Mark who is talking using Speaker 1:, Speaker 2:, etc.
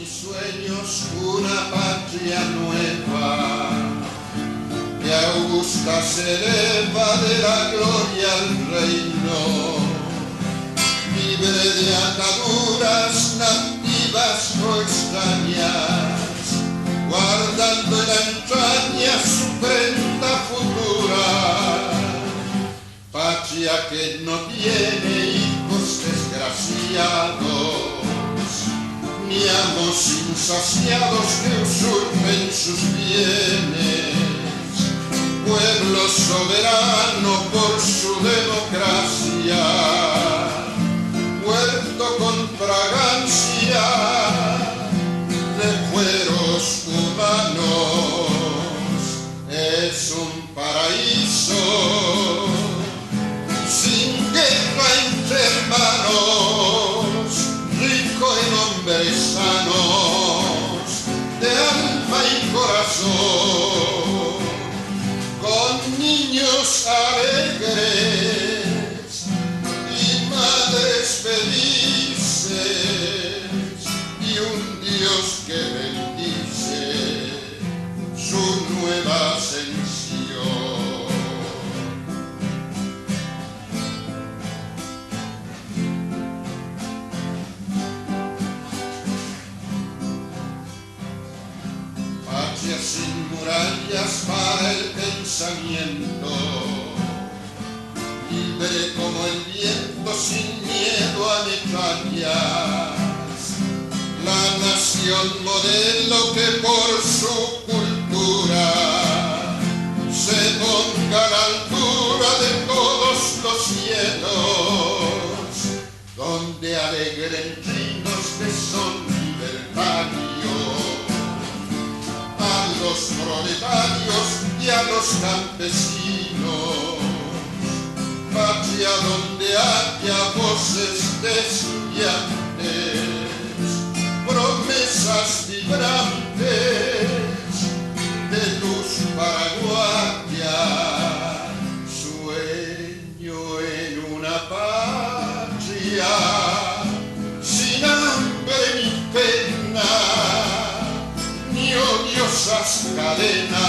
Speaker 1: sueños una patria nueva, que augusta se eleva de la gloria al reino, libre de ataduras nativas o extrañas, guardando en la entraña su prenda futura. Patria que no tiene hijos desgraciados, ni amos insaciados que usurpen sus bienes, pueblo soberano por su democracia, huerto con fragancia de fueros humanos, es un paraíso sin guerra entre hermanos, rico en hombres sanos, de alma y corazón, con niños alegres y madres felices, y un Dios que bendice su nueva ascensión. Sin murallas para el pensamiento, libre como el viento, sin miedo a metrallas, la nación modelo que por su cultura se ponga a la altura de todos los cielos, donde alegren trinos que son libertarios, los proletarios y a los campesinos, patria donde haya voces de estudiantes, promesas vibrantes de luz para guardia, sueño en una patria sin hambre ni pena, ni odiosas cadenas.